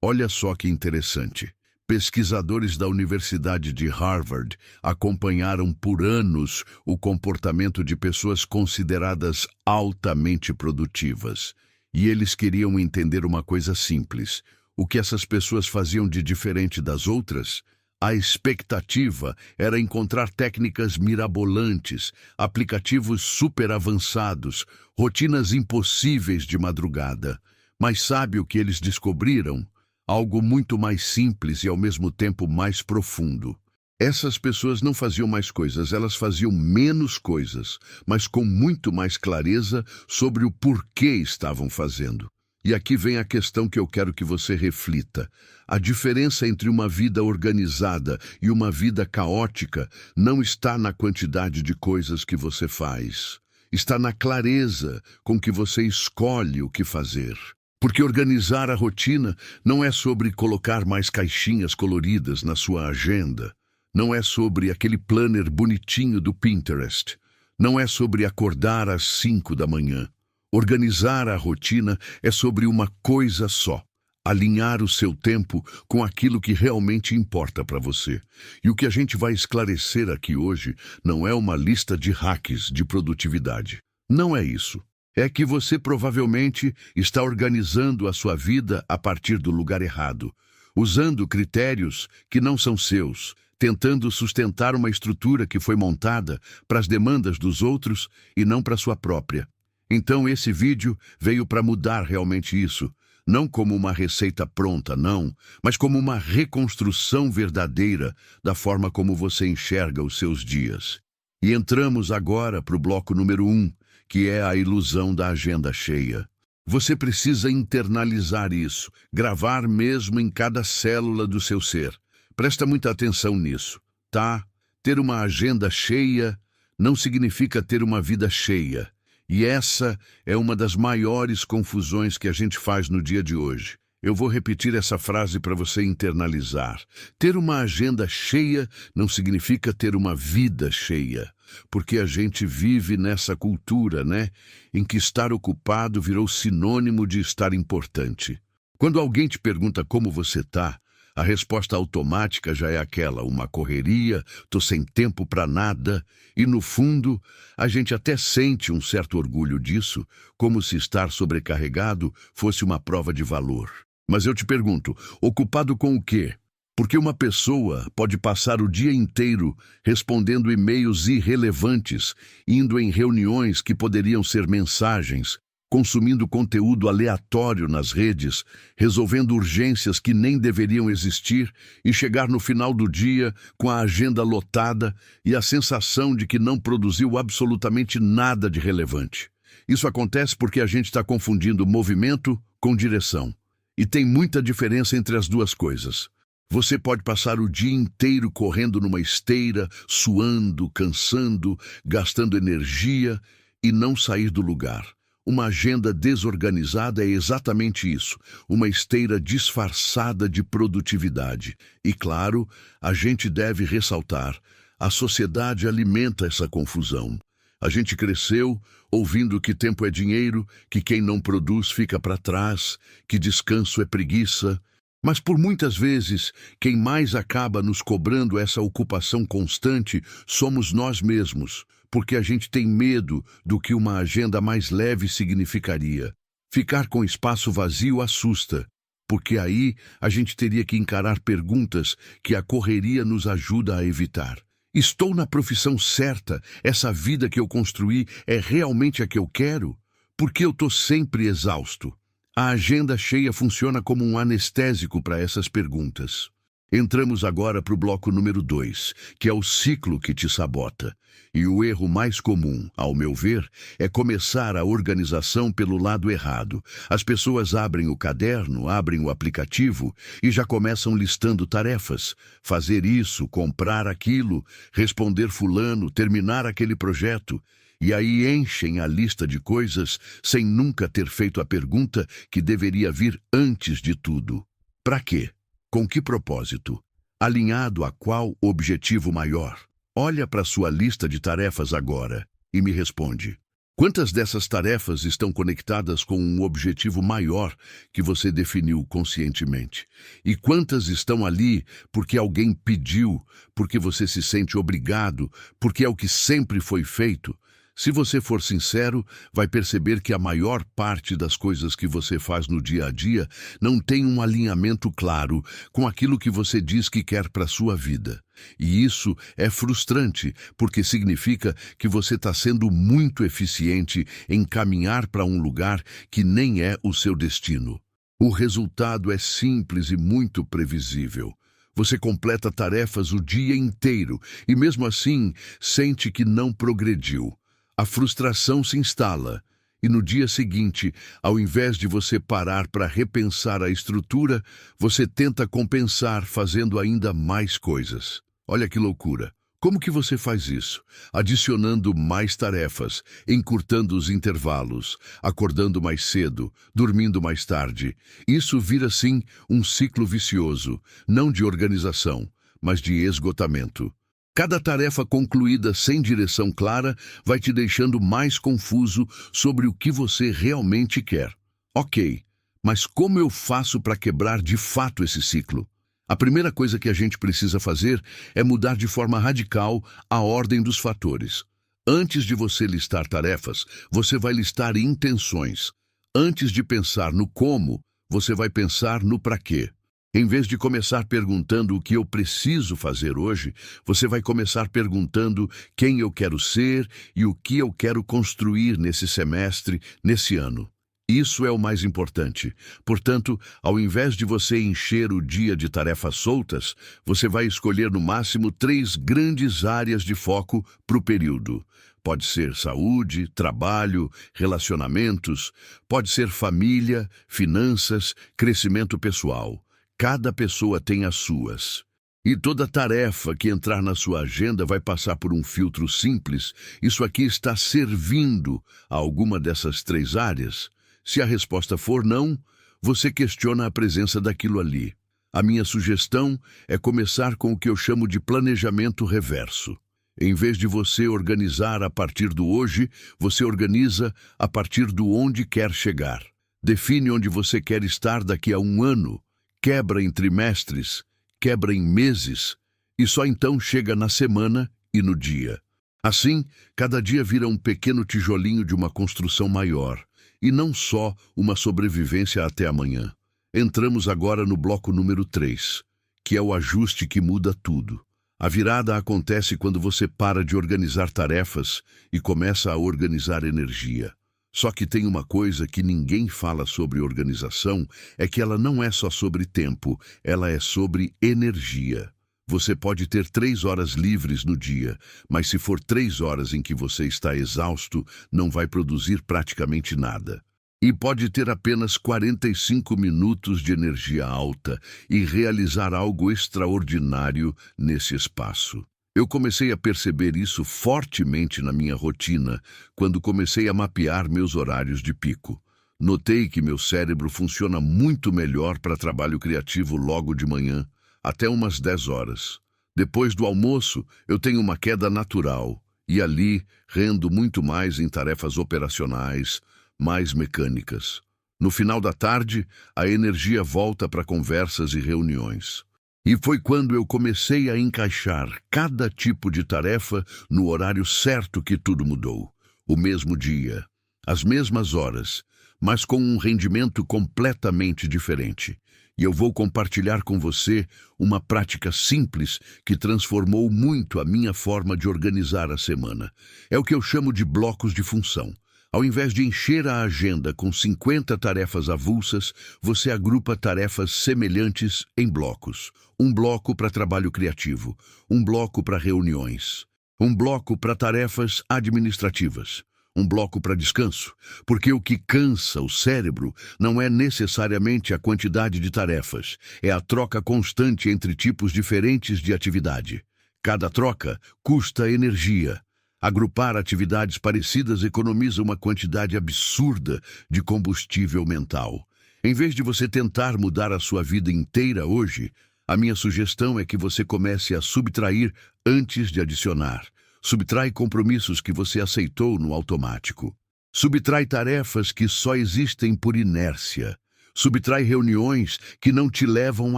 Olha só que interessante. Pesquisadores da Universidade de Harvard acompanharam por anos o comportamento de pessoas consideradas altamente produtivas. E eles queriam entender uma coisa simples: o que essas pessoas faziam de diferente das outras? A expectativa era encontrar técnicas mirabolantes, aplicativos super avançados, rotinas impossíveis de madrugada. Mas sabe o que eles descobriram? Algo muito mais simples e ao mesmo tempo mais profundo. Essas pessoas não faziam mais coisas, elas faziam menos coisas, mas com muito mais clareza sobre o porquê estavam fazendo. E aqui vem a questão que eu quero que você reflita. A diferença entre uma vida organizada e uma vida caótica não está na quantidade de coisas que você faz. Está na clareza com que você escolhe o que fazer. Porque organizar a rotina não é sobre colocar mais caixinhas coloridas na sua agenda. Não é sobre aquele planner bonitinho do Pinterest. Não é sobre acordar às 5 da manhã. Organizar a rotina é sobre uma coisa só: alinhar o seu tempo com aquilo que realmente importa para você. E o que a gente vai esclarecer aqui hoje não é uma lista de hacks de produtividade. Não é isso. É que você provavelmente está organizando a sua vida a partir do lugar errado, usando critérios que não são seus, tentando sustentar uma estrutura que foi montada para as demandas dos outros e não para a sua própria. Então esse vídeo veio para mudar realmente isso, não como uma receita pronta, não, mas como uma reconstrução verdadeira da forma como você enxerga os seus dias. E entramos agora para o bloco número 1, que é a ilusão da agenda cheia. Você precisa internalizar isso, gravar mesmo em cada célula do seu ser. Presta muita atenção nisso, tá? Ter uma agenda cheia não significa ter uma vida cheia. E essa é uma das maiores confusões que a gente faz no dia de hoje. Eu vou repetir essa frase para você internalizar. Ter uma agenda cheia não significa ter uma vida cheia. Porque a gente vive nessa cultura, né? Em que estar ocupado virou sinônimo de estar importante. Quando alguém te pergunta como você tá, a resposta automática já é aquela: uma correria, tô sem tempo para nada. E no fundo, a gente até sente um certo orgulho disso, como se estar sobrecarregado fosse uma prova de valor. Mas eu te pergunto, ocupado com o quê? Porque uma pessoa pode passar o dia inteiro respondendo e-mails irrelevantes, indo em reuniões que poderiam ser mensagens, consumindo conteúdo aleatório nas redes, resolvendo urgências que nem deveriam existir e chegar no final do dia com a agenda lotada e a sensação de que não produziu absolutamente nada de relevante. Isso acontece porque a gente está confundindo movimento com direção. E tem muita diferença entre as duas coisas. Você pode passar o dia inteiro correndo numa esteira, suando, cansando, gastando energia e não sair do lugar. Uma agenda desorganizada é exatamente isso, uma esteira disfarçada de produtividade. E claro, a gente deve ressaltar, a sociedade alimenta essa confusão. A gente cresceu ouvindo que tempo é dinheiro, que quem não produz fica para trás, que descanso é preguiça. Mas por muitas vezes, quem mais acaba nos cobrando essa ocupação constante somos nós mesmos, porque a gente tem medo do que uma agenda mais leve significaria. Ficar com espaço vazio assusta, porque aí a gente teria que encarar perguntas que a correria nos ajuda a evitar. Estou na profissão certa? Essa vida que eu construí é realmente a que eu quero? Por que eu estou sempre exausto? A agenda cheia funciona como um anestésico para essas perguntas. Entramos agora para o bloco número 2, que é o ciclo que te sabota. E o erro mais comum, ao meu ver, é começar a organização pelo lado errado. As pessoas abrem o caderno, abrem o aplicativo e já começam listando tarefas. Fazer isso, comprar aquilo, responder fulano, terminar aquele projeto. E aí enchem a lista de coisas sem nunca ter feito a pergunta que deveria vir antes de tudo. Para quê? Com que propósito? Alinhado a qual objetivo maior? Olha para sua lista de tarefas agora e me responde. Quantas dessas tarefas estão conectadas com um objetivo maior que você definiu conscientemente? E quantas estão ali porque alguém pediu, porque você se sente obrigado, porque é o que sempre foi feito? Se você for sincero, vai perceber que a maior parte das coisas que você faz no dia a dia não tem um alinhamento claro com aquilo que você diz que quer para a sua vida. E isso é frustrante, porque significa que você está sendo muito eficiente em caminhar para um lugar que nem é o seu destino. O resultado é simples e muito previsível. Você completa tarefas o dia inteiro e, mesmo assim, sente que não progrediu. A frustração se instala e no dia seguinte, ao invés de você parar para repensar a estrutura, você tenta compensar fazendo ainda mais coisas. Olha que loucura! Como que você faz isso? Adicionando mais tarefas, encurtando os intervalos, acordando mais cedo, dormindo mais tarde. Isso vira, sim, um ciclo vicioso, não de organização, mas de esgotamento. Cada tarefa concluída sem direção clara vai te deixando mais confuso sobre o que você realmente quer. Ok, mas como eu faço para quebrar de fato esse ciclo? A primeira coisa que a gente precisa fazer é mudar de forma radical a ordem dos fatores. Antes de você listar tarefas, você vai listar intenções. Antes de pensar no como, você vai pensar no para quê. Em vez de começar perguntando o que eu preciso fazer hoje, você vai começar perguntando quem eu quero ser e o que eu quero construir nesse semestre, nesse ano. Isso é o mais importante. Portanto, ao invés de você encher o dia de tarefas soltas, você vai escolher no máximo 3 grandes áreas de foco para o período. Pode ser saúde, trabalho, relacionamentos, pode ser família, finanças, crescimento pessoal. Cada pessoa tem as suas. E toda tarefa que entrar na sua agenda vai passar por um filtro simples. Isso aqui está servindo a alguma dessas 3 áreas? Se a resposta for não, você questiona a presença daquilo ali. A minha sugestão é começar com o que eu chamo de planejamento reverso. Em vez de você organizar a partir do hoje, você organiza a partir do onde quer chegar. Define onde você quer estar daqui a 1 ano. Quebra em trimestres, quebra em meses, e só então chega na semana e no dia. Assim, cada dia vira um pequeno tijolinho de uma construção maior, e não só uma sobrevivência até amanhã. Entramos agora no bloco número 3, que é o ajuste que muda tudo. A virada acontece quando você para de organizar tarefas e começa a organizar energia. Só que tem uma coisa que ninguém fala sobre organização, é que ela não é só sobre tempo, ela é sobre energia. Você pode ter 3 horas livres no dia, mas se for 3 horas em que você está exausto, não vai produzir praticamente nada. E pode ter apenas 45 minutos de energia alta e realizar algo extraordinário nesse espaço. Eu comecei a perceber isso fortemente na minha rotina quando comecei a mapear meus horários de pico. Notei que meu cérebro funciona muito melhor para trabalho criativo logo de manhã, até umas 10 horas. Depois do almoço, eu tenho uma queda natural e ali rendo muito mais em tarefas operacionais, mais mecânicas. No final da tarde, a energia volta para conversas e reuniões. E foi quando eu comecei a encaixar cada tipo de tarefa no horário certo que tudo mudou. O mesmo dia, as mesmas horas, mas com um rendimento completamente diferente. E eu vou compartilhar com você uma prática simples que transformou muito a minha forma de organizar a semana. É o que eu chamo de blocos de função. Ao invés de encher a agenda com 50 tarefas avulsas, você agrupa tarefas semelhantes em blocos. Um bloco para trabalho criativo, um bloco para reuniões, um bloco para tarefas administrativas, um bloco para descanso, porque o que cansa o cérebro não é necessariamente a quantidade de tarefas, é a troca constante entre tipos diferentes de atividade. Cada troca custa energia. Agrupar atividades parecidas economiza uma quantidade absurda de combustível mental. Em vez de você tentar mudar a sua vida inteira hoje, a minha sugestão é que você comece a subtrair antes de adicionar. Subtrai compromissos que você aceitou no automático. Subtrai tarefas que só existem por inércia. Subtrai reuniões que não te levam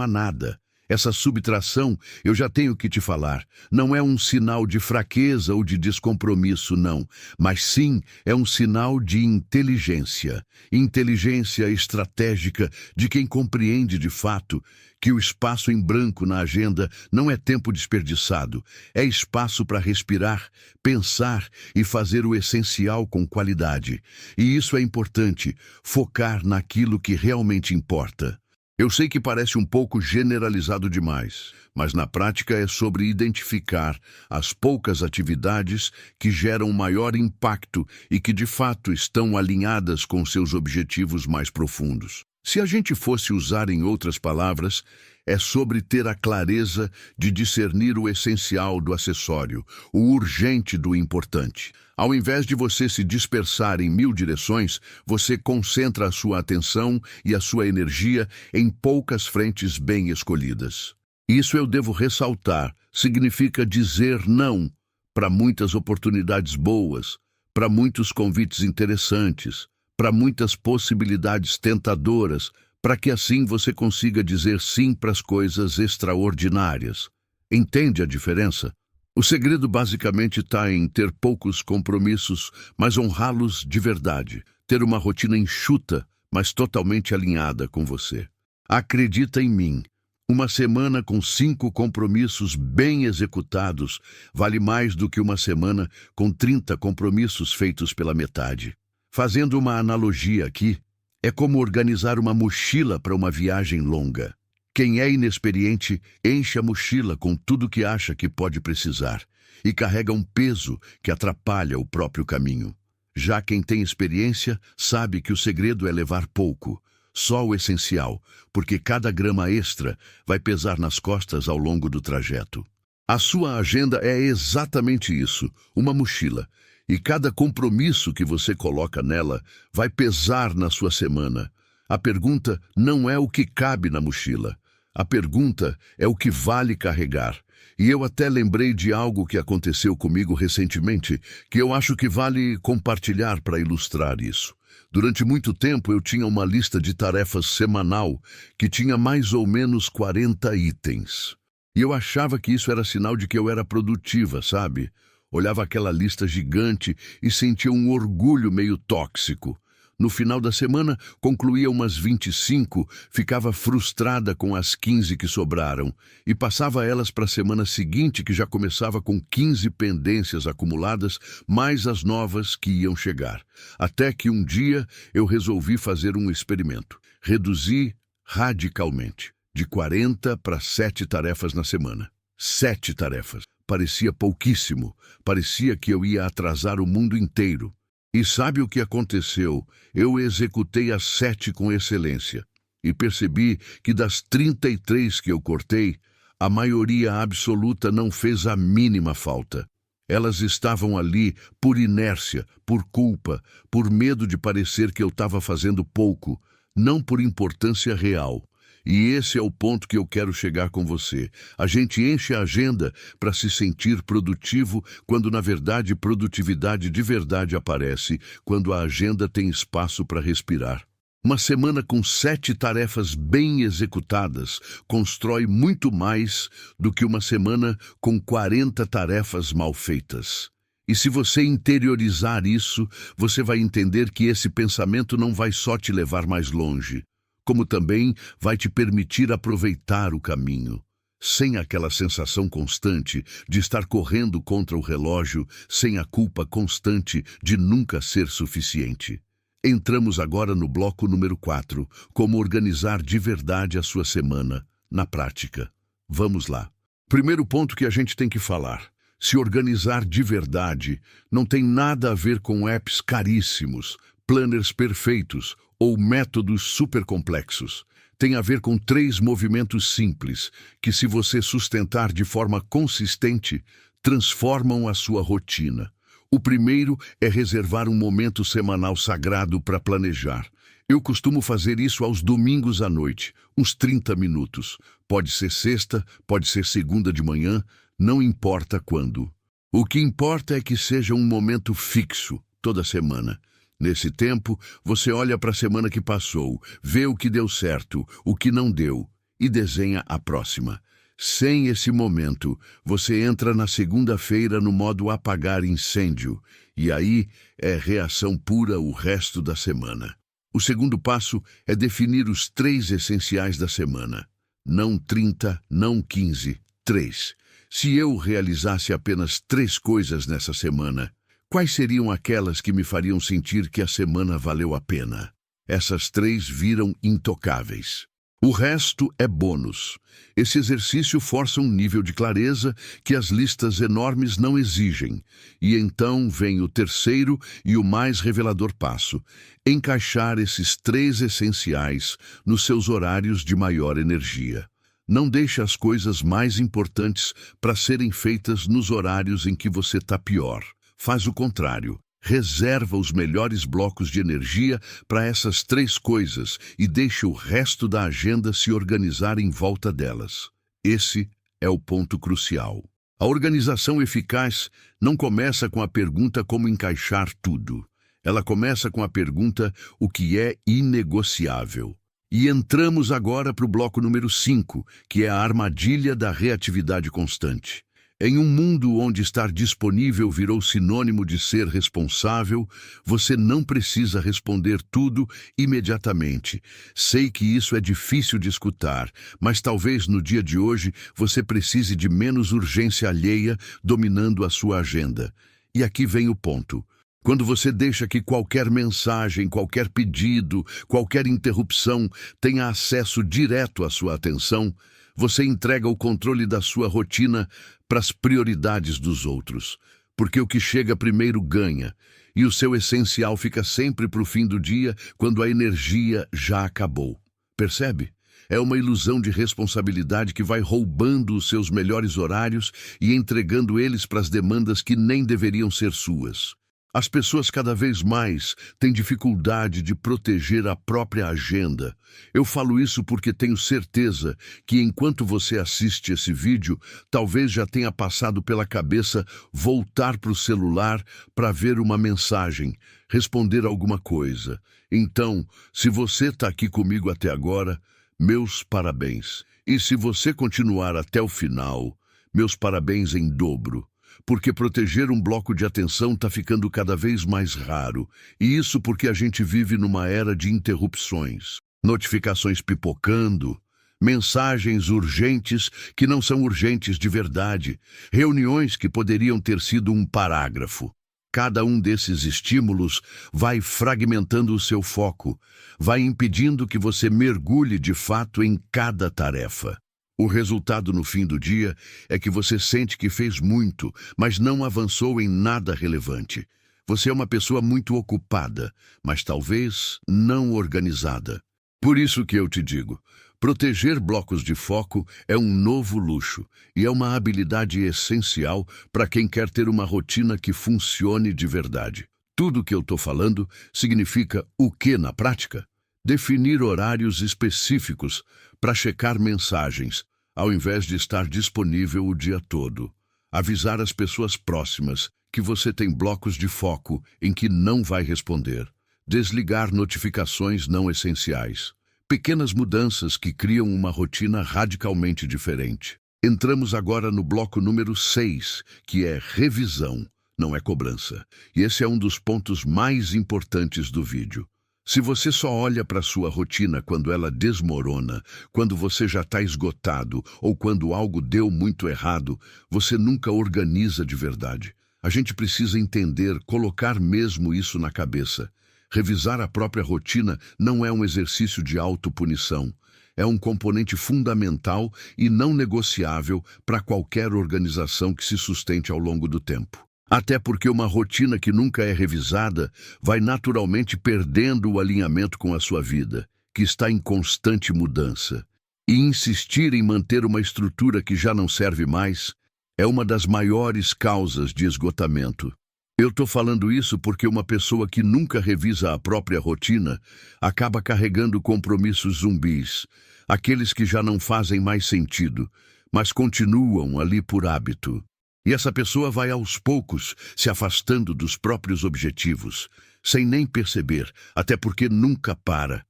a nada. Essa subtração, eu já tenho que te falar, não é um sinal de fraqueza ou de descompromisso, não, mas sim é um sinal de inteligência. Inteligência estratégica de quem compreende de fato que o espaço em branco na agenda não é tempo desperdiçado, é espaço para respirar, pensar e fazer o essencial com qualidade. E isso é importante, focar naquilo que realmente importa. Eu sei que parece um pouco generalizado demais, mas na prática é sobre identificar as poucas atividades que geram maior impacto e que de fato estão alinhadas com seus objetivos mais profundos. Se a gente fosse usar em outras palavras, é sobre ter a clareza de discernir o essencial do acessório, o urgente do importante. Ao invés de você se dispersar em 1000 direções, você concentra a sua atenção e a sua energia em poucas frentes bem escolhidas. Isso eu devo ressaltar, significa dizer não para muitas oportunidades boas, para muitos convites interessantes, para muitas possibilidades tentadoras, para que assim você consiga dizer sim para as coisas extraordinárias. Entende a diferença? O segredo basicamente está em ter poucos compromissos, mas honrá-los de verdade. Ter uma rotina enxuta, mas totalmente alinhada com você. Acredita em mim. Uma semana com 5 compromissos bem executados vale mais do que uma semana com 30 compromissos feitos pela metade. Fazendo uma analogia aqui, é como organizar uma mochila para uma viagem longa. Quem é inexperiente enche a mochila com tudo que acha que pode precisar e carrega um peso que atrapalha o próprio caminho. Já quem tem experiência sabe que o segredo é levar pouco, só o essencial, porque cada grama extra vai pesar nas costas ao longo do trajeto. A sua agenda é exatamente isso, uma mochila. E cada compromisso que você coloca nela vai pesar na sua semana. A pergunta não é o que cabe na mochila. A pergunta é o que vale carregar. E eu até lembrei de algo que aconteceu comigo recentemente, que eu acho que vale compartilhar para ilustrar isso. Durante muito tempo eu tinha uma lista de tarefas semanal que tinha mais ou menos 40 itens. E eu achava que isso era sinal de que eu era produtiva, sabe? Olhava aquela lista gigante e sentia um orgulho meio tóxico. No final da semana, concluía umas 25, ficava frustrada com as 15 que sobraram e passava elas para a semana seguinte, que já começava com 15 pendências acumuladas, mais as novas que iam chegar. Até que um dia eu resolvi fazer um experimento. Reduzi radicalmente, de 40 para 7 tarefas na semana. 7 tarefas. Parecia pouquíssimo, parecia que eu ia atrasar o mundo inteiro. E sabe o que aconteceu? Eu executei as 7 com excelência. E percebi que das 33 que eu cortei, a maioria absoluta não fez a mínima falta. Elas estavam ali por inércia, por culpa, por medo de parecer que eu estava fazendo pouco, não por importância real. E esse é o ponto que eu quero chegar com você. A gente enche a agenda para se sentir produtivo, quando na verdade produtividade de verdade aparece, quando a agenda tem espaço para respirar. Uma semana com 7 tarefas bem executadas constrói muito mais do que uma semana com 40 tarefas mal feitas. E se você interiorizar isso, você vai entender que esse pensamento não vai só te levar mais longe, como também vai te permitir aproveitar o caminho, sem aquela sensação constante de estar correndo contra o relógio, sem a culpa constante de nunca ser suficiente. Entramos agora no bloco número 4, como organizar de verdade a sua semana, na prática. Vamos lá. Primeiro ponto que a gente tem que falar. Se organizar de verdade não tem nada a ver com apps caríssimos, planners perfeitos ou métodos super complexos. Tem a ver com 3 movimentos simples, que se você sustentar de forma consistente, transformam a sua rotina. O primeiro é reservar um momento semanal sagrado para planejar. Eu costumo fazer isso aos domingos à noite, uns 30 minutos. Pode ser sexta, pode ser segunda de manhã, não importa quando. O que importa é que seja um momento fixo, toda semana. Nesse tempo, você olha para a semana que passou, vê o que deu certo, o que não deu e desenha a próxima. Sem esse momento, você entra na segunda-feira no modo apagar incêndio, e aí é reação pura o resto da semana. O segundo passo é definir os 3 essenciais da semana. Não 30, não 15, 3. Se eu realizasse apenas 3 coisas nessa semana, quais seriam aquelas que me fariam sentir que a semana valeu a pena? Essas 3 viram intocáveis. O resto é bônus. Esse exercício força um nível de clareza que as listas enormes não exigem. E então vem o terceiro e o mais revelador passo: encaixar esses 3 essenciais nos seus horários de maior energia. Não deixe as coisas mais importantes para serem feitas nos horários em que você está pior. Faz o contrário. Reserva os melhores blocos de energia para essas 3 coisas e deixe o resto da agenda se organizar em volta delas. Esse é o ponto crucial. A organização eficaz não começa com a pergunta como encaixar tudo. Ela começa com a pergunta o que é inegociável. E entramos agora para o bloco número 5, que é a armadilha da reatividade constante. Em um mundo onde estar disponível virou sinônimo de ser responsável, você não precisa responder tudo imediatamente. Sei que isso é difícil de escutar, mas talvez no dia de hoje você precise de menos urgência alheia dominando a sua agenda. E aqui vem o ponto. Quando você deixa que qualquer mensagem, qualquer pedido, qualquer interrupção tenha acesso direto à sua atenção, você entrega o controle da sua rotina para as prioridades dos outros, porque o que chega primeiro ganha, e o seu essencial fica sempre para o fim do dia, quando a energia já acabou. Percebe? É uma ilusão de responsabilidade que vai roubando os seus melhores horários e entregando eles para as demandas que nem deveriam ser suas. As pessoas cada vez mais têm dificuldade de proteger a própria agenda. Eu falo isso porque tenho certeza que enquanto você assiste esse vídeo, talvez já tenha passado pela cabeça voltar para o celular para ver uma mensagem, responder alguma coisa. Então, se você está aqui comigo até agora, meus parabéns. E se você continuar até o final, meus parabéns em dobro. Porque proteger um bloco de atenção está ficando cada vez mais raro. E isso porque a gente vive numa era de interrupções. Notificações pipocando, mensagens urgentes que não são urgentes de verdade, reuniões que poderiam ter sido um parágrafo. Cada um desses estímulos vai fragmentando o seu foco, vai impedindo que você mergulhe de fato em cada tarefa. O resultado no fim do dia é que você sente que fez muito, mas não avançou em nada relevante. Você é uma pessoa muito ocupada, mas talvez não organizada. Por isso que eu te digo, proteger blocos de foco é um novo luxo e é uma habilidade essencial para quem quer ter uma rotina que funcione de verdade. Tudo o que eu estou falando significa o que na prática? Definir horários específicos para checar mensagens, ao invés de estar disponível o dia todo. Avisar as pessoas próximas que você tem blocos de foco em que não vai responder. Desligar notificações não essenciais. Pequenas mudanças que criam uma rotina radicalmente diferente. Entramos agora no bloco número 6, que é revisão, não é cobrança. E esse é um dos pontos mais importantes do vídeo. Se você só olha para sua rotina quando ela desmorona, quando você já está esgotado ou quando algo deu muito errado, você nunca organiza de verdade. A gente precisa entender, colocar mesmo isso na cabeça. Revisar a própria rotina não é um exercício de autopunição. É um componente fundamental e não negociável para qualquer organização que se sustente ao longo do tempo. Até porque uma rotina que nunca é revisada vai naturalmente perdendo o alinhamento com a sua vida, que está em constante mudança. E insistir em manter uma estrutura que já não serve mais é uma das maiores causas de esgotamento. Eu estou falando isso porque uma pessoa que nunca revisa a própria rotina acaba carregando compromissos zumbis, aqueles que já não fazem mais sentido, mas continuam ali por hábito. E essa pessoa vai aos poucos se afastando dos próprios objetivos, sem nem perceber, até porque nunca para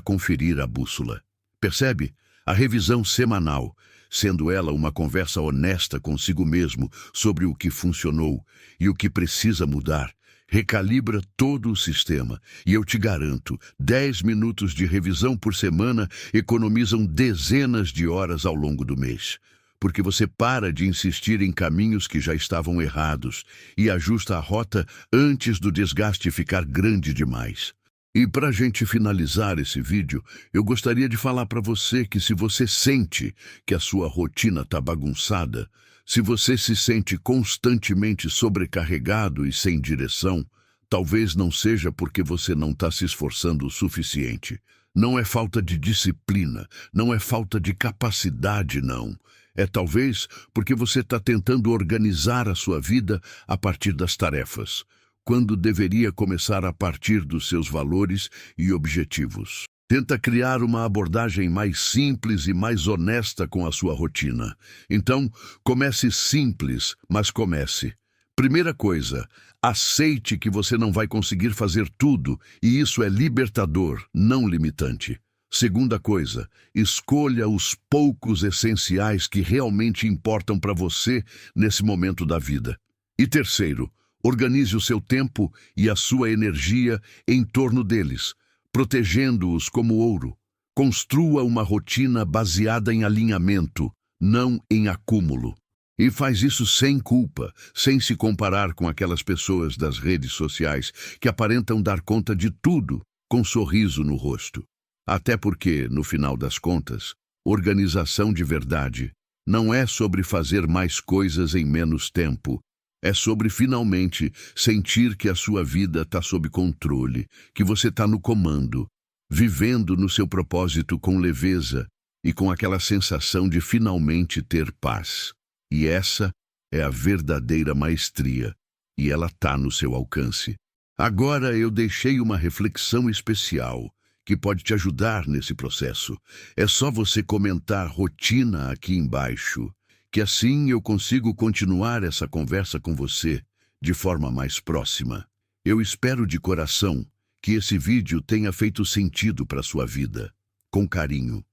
conferir a bússola. Percebe? A revisão semanal, sendo ela uma conversa honesta consigo mesmo sobre o que funcionou e o que precisa mudar, recalibra todo o sistema. E eu te garanto, 10 minutos de revisão por semana economizam dezenas de horas ao longo do mês. Porque você para de insistir em caminhos que já estavam errados e ajusta a rota antes do desgaste ficar grande demais. E para a gente finalizar esse vídeo, eu gostaria de falar para você que se você sente que a sua rotina está bagunçada, se você se sente constantemente sobrecarregado e sem direção, talvez não seja porque você não está se esforçando o suficiente. Não é falta de disciplina, não é falta de capacidade, não. É talvez porque você está tentando organizar a sua vida a partir das tarefas, quando deveria começar a partir dos seus valores e objetivos. Tenta criar uma abordagem mais simples e mais honesta com a sua rotina. Então, comece simples, mas comece. Primeira coisa, aceite que você não vai conseguir fazer tudo, e isso é libertador, não limitante. Segunda coisa, escolha os poucos essenciais que realmente importam para você nesse momento da vida. E terceiro, organize o seu tempo e a sua energia em torno deles, protegendo-os como ouro. Construa uma rotina baseada em alinhamento, não em acúmulo. E faz isso sem culpa, sem se comparar com aquelas pessoas das redes sociais que aparentam dar conta de tudo com um sorriso no rosto. Até porque, no final das contas, organização de verdade não é sobre fazer mais coisas em menos tempo. É sobre finalmente sentir que a sua vida está sob controle, que você está no comando, vivendo no seu propósito com leveza e com aquela sensação de finalmente ter paz. E essa é a verdadeira maestria, e ela está no seu alcance. Agora eu deixei uma reflexão especial que pode te ajudar nesse processo. É só você comentar rotina aqui embaixo, que assim eu consigo continuar essa conversa com você de forma mais próxima. Eu espero de coração que esse vídeo tenha feito sentido para a sua vida. Com carinho.